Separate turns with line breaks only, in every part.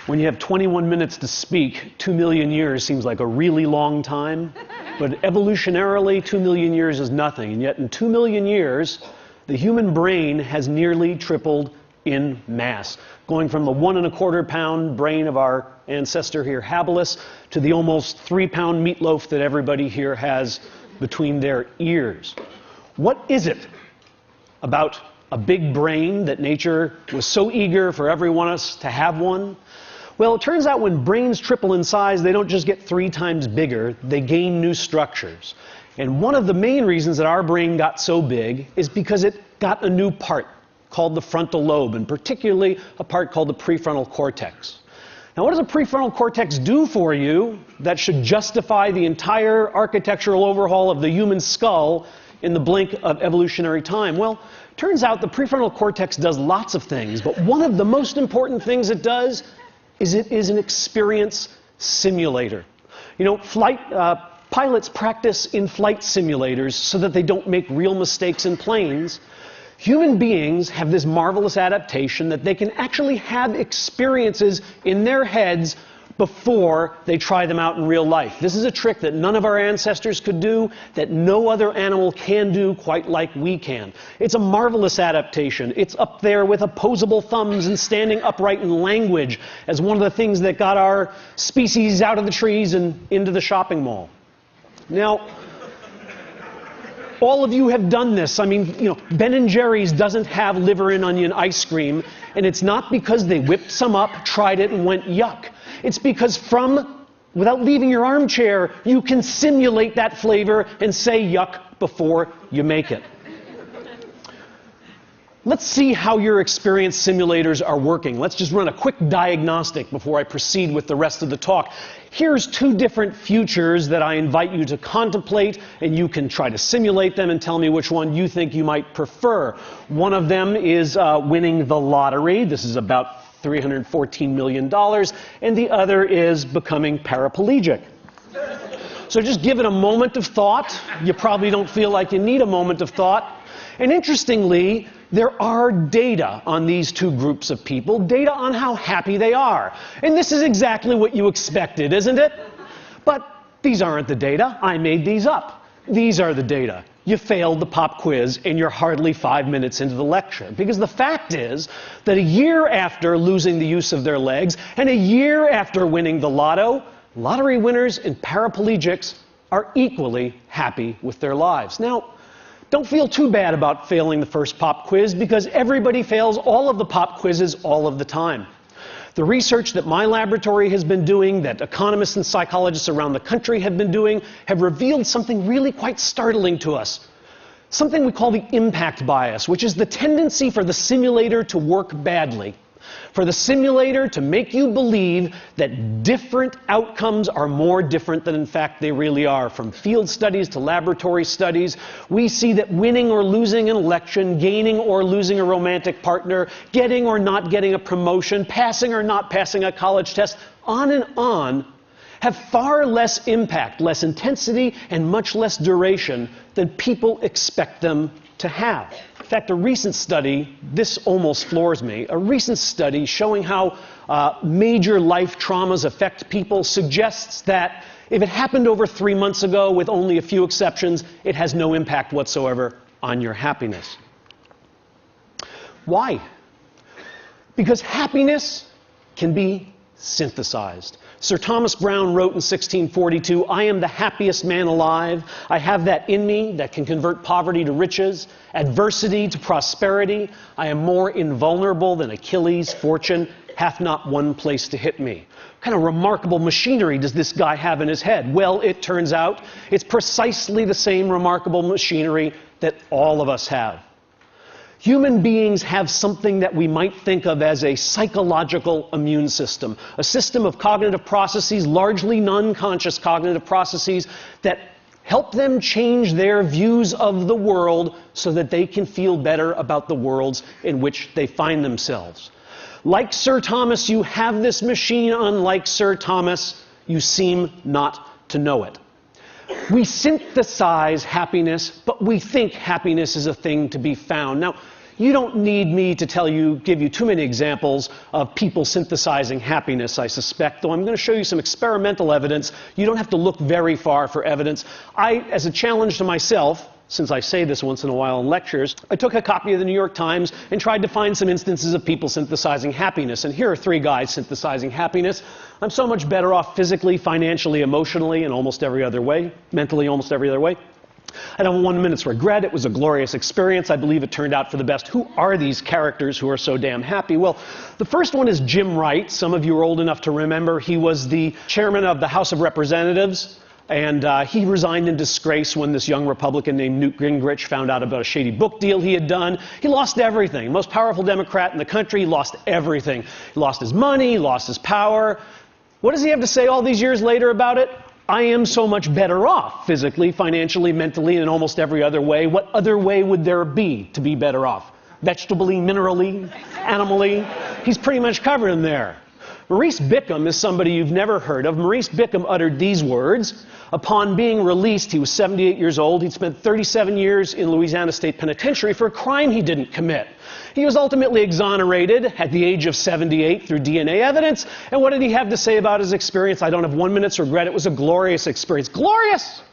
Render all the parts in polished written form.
When you have 21 minutes to speak, 2 million years seems like a really long time. But evolutionarily, 2 million years is nothing. And yet in 2 million years, the human brain has nearly tripled in mass, going from the 1¼ pound brain of our ancestor here, habilis, to the almost 3-pound meatloaf that everybody here has between their ears. What is it about a big brain that nature was so eager for everyone else to have one? Well, it turns out when brains triple in size, they don't just get 3 times bigger, they gain new structures. And one of the main reasons that our brain got so big is because it got a new part called the frontal lobe, and particularly a part called the prefrontal cortex. Now, what does a prefrontal cortex do for you that should justify the entire architectural overhaul of the human skull in the blink of evolutionary time? Well, turns out the prefrontal cortex does lots of things, but one of the most important things it does is it is an experience simulator. You know, pilots practice in flight simulators so that they don't make real mistakes in planes. Human beings have this marvelous adaptation that they can actually have experiences in their heads before they try them out in real life. This is a trick that none of our ancestors could do, that no other animal can do quite like we can. It's a marvelous adaptation. It's up there with opposable thumbs and standing upright in language as one of the things that got our species out of the trees and into the shopping mall. Now, all of you have done this. I mean, you know, Ben & Jerry's doesn't have liver and onion ice cream, and it's not because they whipped some up, tried it, and went yuck. It's because without leaving your armchair, you can simulate that flavor and say yuck before you make it. Let's see how your experience simulators are working. Let's just run a quick diagnostic before I proceed with the rest of the talk. Here's 2 different futures that I invite you to contemplate, and you can try to simulate them and tell me which one you think you might prefer. One of them is winning the lottery. This is about $314 million, and the other is becoming paraplegic. So just give it a moment of thought. You probably don't feel like you need a moment of thought. And interestingly, there are data on these 2 groups of people, data on how happy they are. And this is exactly what you expected, isn't it? But these aren't the data. I made these up. These are the data. You failed the pop quiz and you're hardly 5 minutes into the lecture. Because the fact is that a year after losing the use of their legs and a year after winning the lotto, lottery winners and paraplegics are equally happy with their lives. Now, don't feel too bad about failing the first pop quiz because everybody fails all of the pop quizzes all of the time. The research that my laboratory has been doing, that economists and psychologists around the country have been doing, have revealed something really quite startling to us. Something we call the impact bias, which is the tendency for the simulator to work badly. For the simulator to make you believe that different outcomes are more different than in fact they really are. From field studies to laboratory studies, we see that winning or losing an election, gaining or losing a romantic partner, getting or not getting a promotion, passing or not passing a college test, on and on, have far less impact, less intensity, and much less duration than people expect them to have. In fact, a recent study, this almost floors me, a recent study showing how major life traumas affect people suggests that if it happened over 3 months ago, with only a few exceptions, it has no impact whatsoever on your happiness. Why? Because happiness can be synthesized. Sir Thomas Browne wrote in 1642, "I am the happiest man alive. I have that in me that can convert poverty to riches, adversity to prosperity. I am more invulnerable than Achilles. Fortune hath not one place to hit me." What kind of remarkable machinery does this guy have in his head? Well, it turns out it's precisely the same remarkable machinery that all of us have. Human beings have something that we might think of as a psychological immune system, a system of cognitive processes, largely non-conscious cognitive processes, that help them change their views of the world so that they can feel better about the worlds in which they find themselves. Like Sir Thomas, you have this machine. Unlike Sir Thomas, you seem not to know it. We synthesize happiness, but we think happiness is a thing to be found. Now, You don't need me to give you too many examples of people synthesizing happiness, I suspect, though I'm going to show you some experimental evidence. You don't have to look very far for evidence. As a challenge to myself, since I say this once in a while in lectures, I took a copy of the New York Times and tried to find some instances of people synthesizing happiness. And here are 3 guys synthesizing happiness. I'm so much better off physically, financially, emotionally, and almost every other way, mentally, almost every other way. I don't have 1 minute's regret. It was a glorious experience. I believe it turned out for the best. Who are these characters who are so damn happy? Well, the first one is Jim Wright. Some of you are old enough to remember. He was the chairman of the House of Representatives. And he resigned in disgrace when this young Republican named Newt Gingrich found out about a shady book deal he had done. He lost everything. Most powerful Democrat in the country, lost everything. He lost his money, he lost his power. What does he have to say all these years later about it? I am so much better off, physically, financially, mentally, and in almost every other way. What other way would there be to be better off? Vegetably, minerally, animally? He's pretty much covered in there. Maurice Bickham is somebody you've never heard of. Maurice Bickham uttered these words. Upon being released, he was 78 years old. He'd spent 37 years in Louisiana State Penitentiary for a crime he didn't commit. He was ultimately exonerated at the age of 78 through DNA evidence. And what did he have to say about his experience? I don't have 1 minute's regret. It was a glorious experience. Glorious!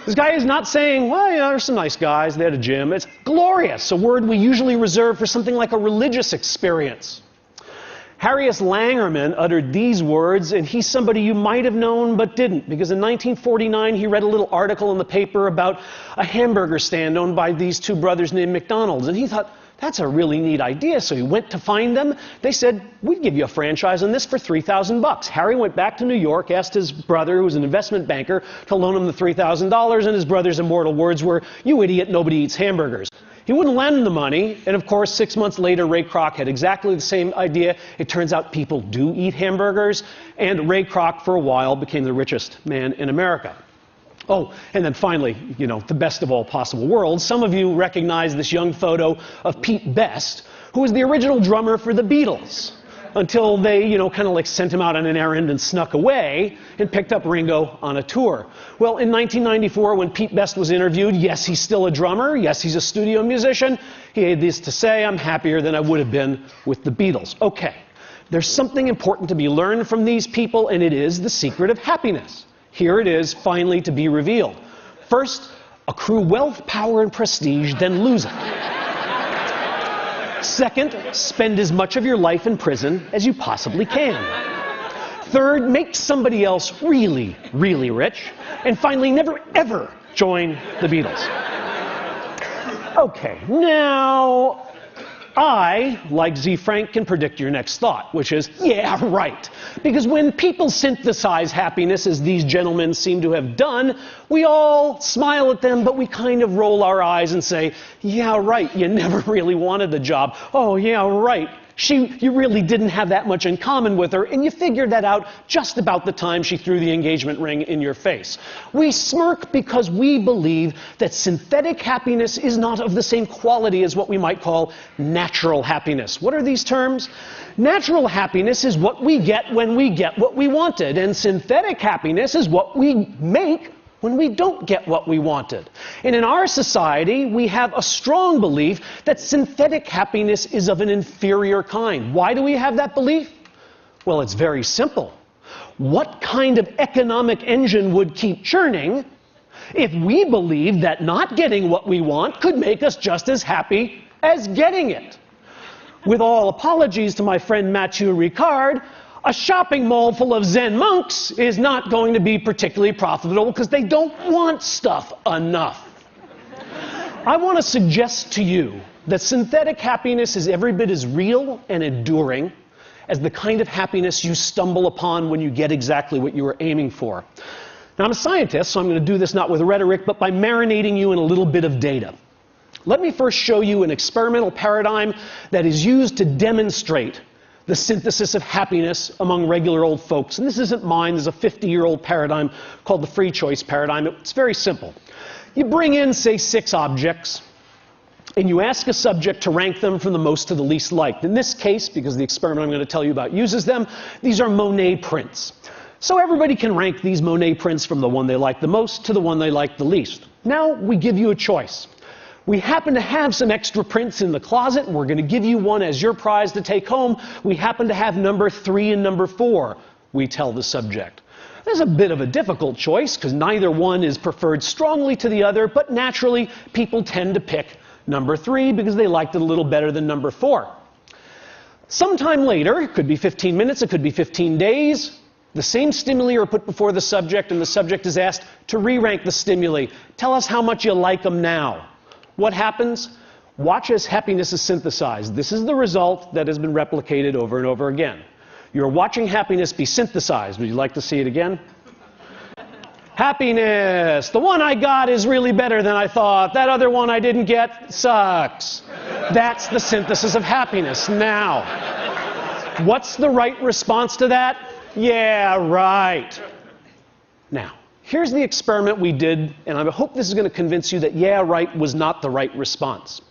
This guy is not saying, well, yeah, there's some nice guys. They had a gym. It's glorious, a word we usually reserve for something like a religious experience. Harriet Langerman uttered these words, and he's somebody you might have known but didn't, because in 1949 he read a little article in the paper about a hamburger stand owned by these 2 brothers named McDonald's, and he thought, that's a really neat idea, so he went to find them. They said, we'd give you a franchise on this for $3,000. Harry went back to New York, asked his brother, who was an investment banker, to loan him the $3,000, and his brother's immortal words were, you idiot, nobody eats hamburgers. He wouldn't lend him the money, and of course, 6 months later, Ray Kroc had exactly the same idea. It turns out people do eat hamburgers, and Ray Kroc, for a while, became the richest man in America. Oh, and then finally, you know, the best of all possible worlds. Some of you recognize this young photo of Pete Best, who was the original drummer for the Beatles, until they, you know, kind of like sent him out on an errand and snuck away and picked up Ringo on a tour. Well, in 1994, when Pete Best was interviewed, yes, he's still a drummer, yes, he's a studio musician, he had this to say, I'm happier than I would have been with the Beatles. Okay, there's something important to be learned from these people, and it is the secret of happiness. Here it is, finally, to be revealed. First, accrue wealth, power, and prestige, then lose it. Second, spend as much of your life in prison as you possibly can. Third, make somebody else really, really rich. And finally, never, ever join the Beatles. Okay, now, I, like Z. Frank, can predict your next thought, which is, yeah, right. Because when people synthesize happiness, as these gentlemen seem to have done, we all smile at them, but we kind of roll our eyes and say, yeah, right, you never really wanted the job. Oh, yeah, right. You really didn't have that much in common with her, and you figured that out just about the time she threw the engagement ring in your face. We smirk because we believe that synthetic happiness is not of the same quality as what we might call natural happiness. What are these terms? Natural happiness is what we get when we get what we wanted, and synthetic happiness is what we make when we don't get what we wanted. And in our society, we have a strong belief that synthetic happiness is of an inferior kind. Why do we have that belief? Well, it's very simple. What kind of economic engine would keep churning if we believed that not getting what we want could make us just as happy as getting it? With all apologies to my friend Mathieu Ricard, a shopping mall full of Zen monks is not going to be particularly profitable because they don't want stuff enough. I want to suggest to you that synthetic happiness is every bit as real and enduring as the kind of happiness you stumble upon when you get exactly what you were aiming for. Now, I'm a scientist, so I'm going to do this not with rhetoric, but by marinating you in a little bit of data. Let me first show you an experimental paradigm that is used to demonstrate the synthesis of happiness among regular old folks. And this isn't mine. There's a 50-year-old paradigm called the free choice paradigm. It's very simple. You bring in, say, 6 objects, and you ask a subject to rank them from the most to the least liked. In this case, because the experiment I'm going to tell you about uses them, these are Monet prints. So everybody can rank these Monet prints from the one they like the most to the one they like the least. Now we give you a choice. We happen to have some extra prints in the closet, and we're going to give you one as your prize to take home. We happen to have number 3 and number 4, we tell the subject. There's a bit of a difficult choice, because neither one is preferred strongly to the other, but naturally, people tend to pick number 3 because they liked it a little better than number 4. Sometime later, it could be 15 minutes, it could be 15 days, the same stimuli are put before the subject, and the subject is asked to re-rank the stimuli. Tell us how much you like them now. What happens? Watch as happiness is synthesized. This is the result that has been replicated over and over again. You're watching happiness be synthesized. Would you like to see it again? Happiness. The one I got is really better than I thought. That other one I didn't get sucks. That's the synthesis of happiness. Now, what's the right response to that? Yeah, right. Now, here's the experiment we did, and I hope this is going to convince you that yeah, right was not the right response.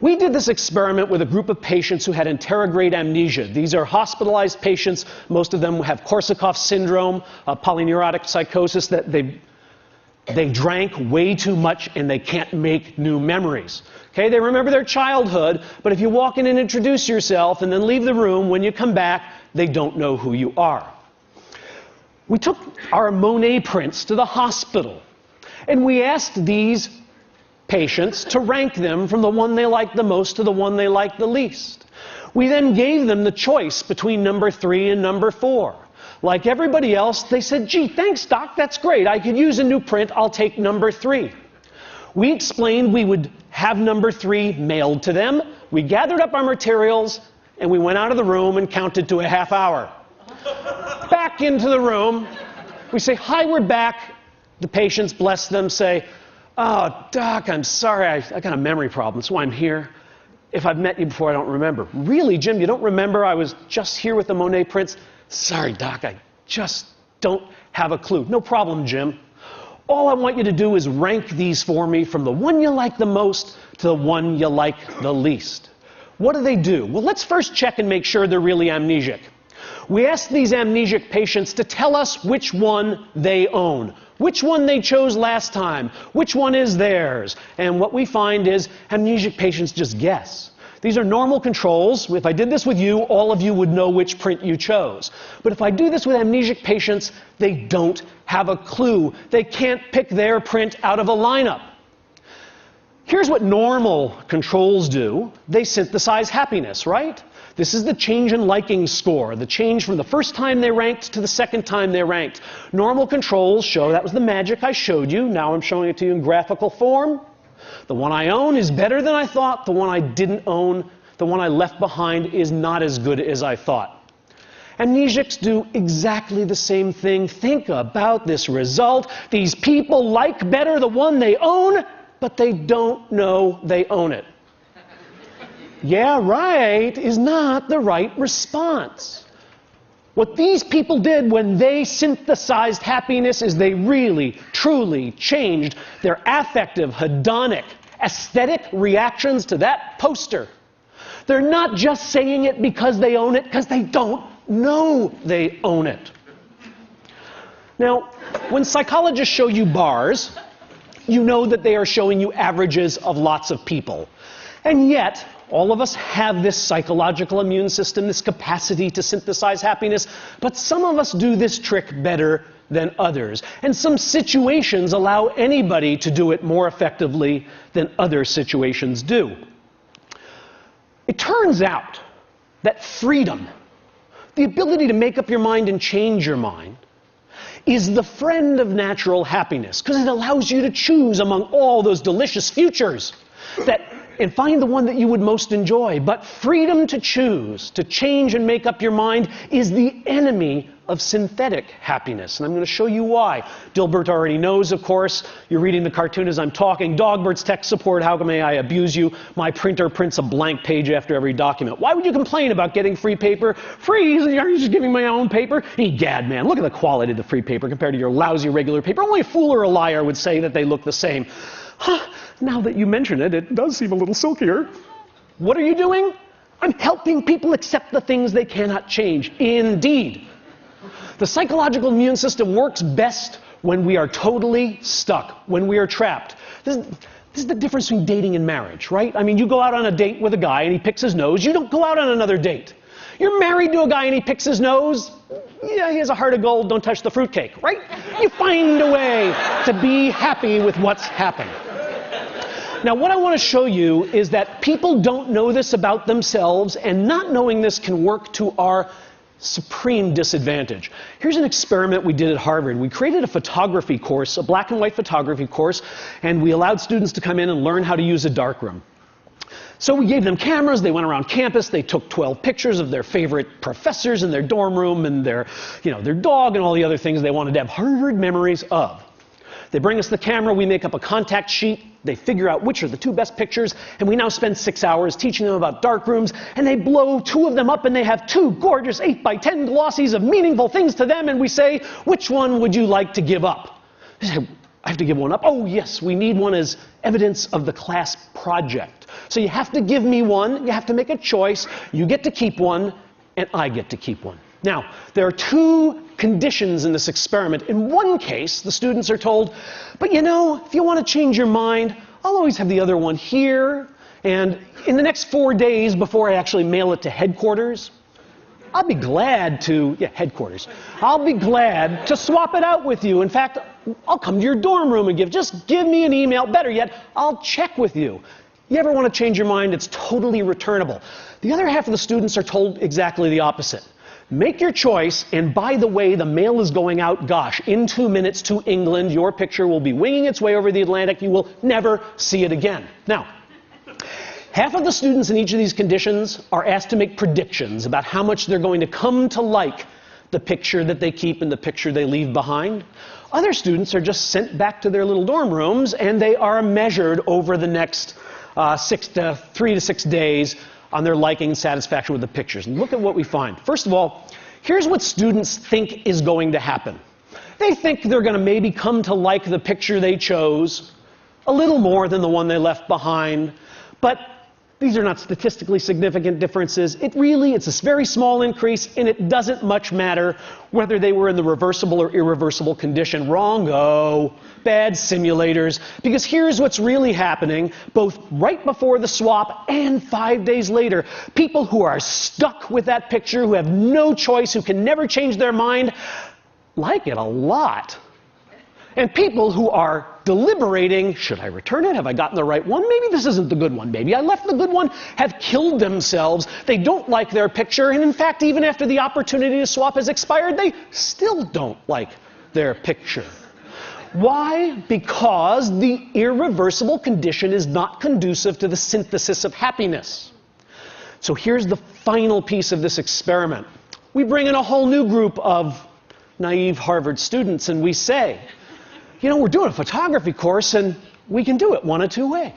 We did this experiment with a group of patients who had anterograde amnesia. These are hospitalized patients. Most of them have Korsakoff syndrome, polyneurotic psychosis, that they drank way too much and they can't make new memories. Okay, they remember their childhood, but if you walk in and introduce yourself and then leave the room, when you come back, they don't know who you are. We took our Monet prints to the hospital, and we asked these patients to rank them from the one they liked the most to the one they liked the least. We then gave them the choice between number 3 and number 4. Like everybody else, they said, gee, thanks, doc, that's great. I could use a new print. I'll take number 3. We explained we would have number 3 mailed to them. We gathered up our materials, and we went out of the room and counted to a half hour. Back into the room. We say, hi, we're back. The patients, bless them, say, oh, doc, I'm sorry. I got a memory problem. That's why I'm here. If I've met you before, I don't remember. Really, Jim, you don't remember? I was just here with the Monet prints. Sorry, doc, I just don't have a clue. No problem, Jim. All I want you to do is rank these for me from the one you like the most to the one you like the least. What do? Well, let's first check and make sure they're really amnesic. We asked these amnesic patients to tell us which one they own, which one they chose last time, which one is theirs. And what we find is amnesic patients just guess. These are normal controls. If I did this with you, all of you would know which print you chose. But if I do this with amnesic patients, they don't have a clue. They can't pick their print out of a lineup. Here's what normal controls do. They synthesize happiness, right? This is the change in liking score, the change from the first time they ranked to the second time they ranked. Normal controls show, that was the magic I showed you. Now I'm showing it to you in graphical form. The one I own is better than I thought. The one I didn't own, the one I left behind, is not as good as I thought. Amnesics do exactly the same thing. Think about this result. These people like better the one they own, but they don't know they own it. Yeah, right is not the right response. What these people did when they synthesized happiness is they really, truly changed their affective, hedonic, aesthetic reactions to that poster. They're not just saying it because they own it, because they don't know they own it. Now, when psychologists show you bars, you know that they are showing you averages of lots of people. And yet, all of us have this psychological immune system, this capacity to synthesize happiness, but some of us do this trick better than others. And some situations allow anybody to do it more effectively than other situations do. It turns out that freedom, the ability to make up your mind and change your mind, is the friend of natural happiness, because it allows you to choose among all those delicious futures and find the one that you would most enjoy. But freedom to choose, to change and make up your mind, is the enemy of synthetic happiness. And I'm going to show you why. Dilbert already knows, of course. You're reading the cartoon as I'm talking. Dogbert's tech support, how may I abuse you? My printer prints a blank page after every document. Why would you complain about getting free paper? Free? Are you just giving my own paper? Egad, man, look at the quality of the free paper compared to your lousy regular paper. Only a fool or a liar would say that they look the same. Now that you mention it, it does seem a little silkier. What are you doing? I'm helping people accept the things they cannot change. Indeed. The psychological immune system works best when we are totally stuck, when we are trapped. This is the difference between dating and marriage, right? I mean, you go out on a date with a guy and he picks his nose. You don't go out on another date. You're married to a guy and he picks his nose. Yeah, he has a heart of gold, don't touch the fruitcake, right? You find a way to be happy with what's happened. Now, what I want to show you is that people don't know this about themselves, and not knowing this can work to our supreme disadvantage. Here's an experiment we did at Harvard. We created a photography course, a black and white photography course, and we allowed students to come in and learn how to use a darkroom. So we gave them cameras, they went around campus, they took 12 pictures of their favorite professors in their dorm room and their dog and all the other things they wanted to have Harvard memories of. They bring us the camera, we make up a contact sheet, they figure out which are the 2 best pictures, and we now spend 6 hours teaching them about darkrooms, and they blow 2 of them up and they have 2 gorgeous 8x10 glossies of meaningful things to them, and we say, which one would you like to give up? They say, I have to give one up? Oh yes, we need one as evidence of the class project. So you have to give me one, you have to make a choice, you get to keep one, and I get to keep one. Now, there are 2 conditions in this experiment. In one case, the students are told, but you know, if you want to change your mind, I'll always have the other one here, and in the next 4 days before I actually mail it to headquarters, I'll be glad to, headquarters, I'll be glad to swap it out with you. In fact, I'll come to your dorm room and just give me an email. Better yet, I'll check with you. You ever want to change your mind, it's totally returnable. The other half of the students are told exactly the opposite. Make your choice, and by the way, the mail is going out, gosh, in 2 minutes to England. Your picture will be winging its way over the Atlantic. You will never see it again. Now, half of the students in each of these conditions are asked to make predictions about how much they're going to come to like the picture that they keep and the picture they leave behind. Other students are just sent back to their little dorm rooms, and they are measured over the next 3 to 6 days on their liking and satisfaction with the pictures. And look at what we find. First of all, here's what students think is going to happen. They think they're going to maybe come to like the picture they chose a little more than the one they left behind, but these are not statistically significant differences. It's a very small increase, and it doesn't much matter whether they were in the reversible or irreversible condition. Wrong-o. Bad simulators. Because here's what's really happening, both right before the swap and 5 days later. People who are stuck with that picture, who have no choice, who can never change their mind, like it a lot. And people who are deliberating, should I return it? Have I gotten the right one? Maybe this isn't the good one. Maybe I left the good one, have killed themselves. They don't like their picture, and in fact, even after the opportunity to swap has expired, they still don't like their picture. Why? Because the irreversible condition is not conducive to the synthesis of happiness. So here's the final piece of this experiment. We bring in a whole new group of naive Harvard students, and we say, you know, we're doing a photography course, and we can do it one of 2 ways.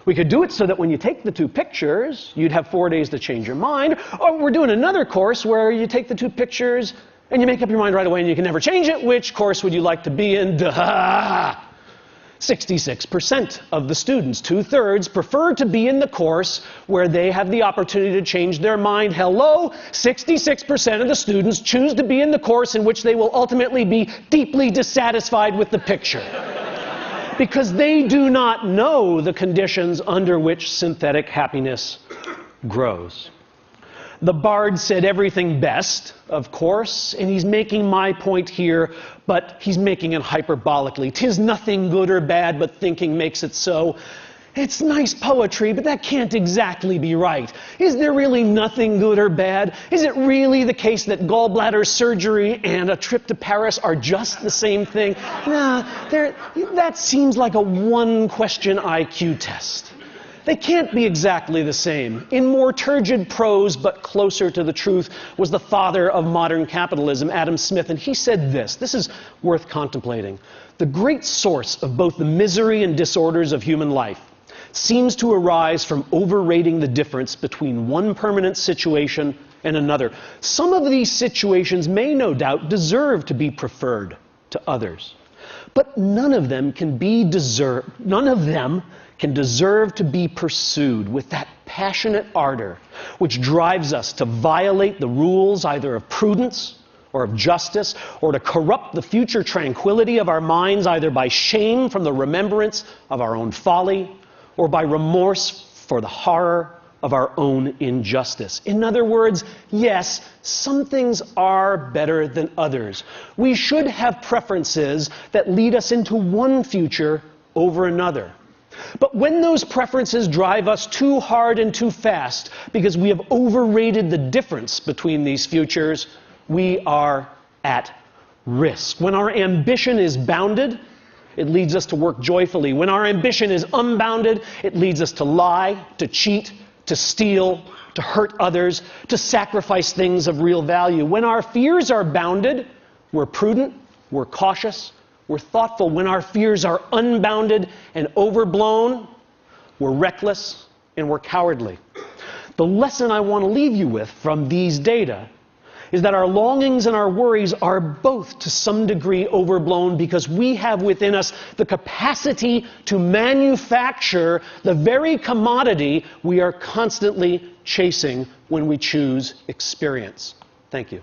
We could do it so that when you take the 2 pictures, you'd have 4 days to change your mind, or we're doing another course where you take the 2 pictures and you make up your mind right away and you can never change it. Which course would you like to be in? Duh! 66% of the students, 2/3, prefer to be in the course where they have the opportunity to change their mind. Hello? 66% of the students choose to be in the course in which they will ultimately be deeply dissatisfied with the picture. Because they do not know the conditions under which synthetic happiness grows. The bard said everything best, of course, and he's making my point here, but he's making it hyperbolically. 'Tis nothing good or bad, but thinking makes it so. It's nice poetry, but that can't exactly be right. Is there really nothing good or bad? Is it really the case that gallbladder surgery and a trip to Paris are just the same thing? Nah, that seems like a one-question IQ test. They can't be exactly the same. In more turgid prose, but closer to the truth, was the father of modern capitalism, Adam Smith, and he said this. This is worth contemplating. The great source of both the misery and disorders of human life seems to arise from overrating the difference between one permanent situation and another. Some of these situations may no doubt deserve to be preferred to others, but none of them can deserve to be pursued with that passionate ardor which drives us to violate the rules either of prudence or of justice, or to corrupt the future tranquility of our minds either by shame from the remembrance of our own folly or by remorse for the horror of our own injustice. In other words, yes, some things are better than others. We should have preferences that lead us into one future over another. But when those preferences drive us too hard and too fast because we have overrated the difference between these futures, we are at risk. When our ambition is bounded, it leads us to work joyfully. When our ambition is unbounded, it leads us to lie, to cheat, to steal, to hurt others, to sacrifice things of real value. When our fears are bounded, we're prudent, we're cautious, we're thoughtful. When our fears are unbounded and overblown, we're reckless and we're cowardly. The lesson I want to leave you with from these data is that our longings and our worries are both to some degree overblown because we have within us the capacity to manufacture the very commodity we are constantly chasing when we choose experience. Thank you.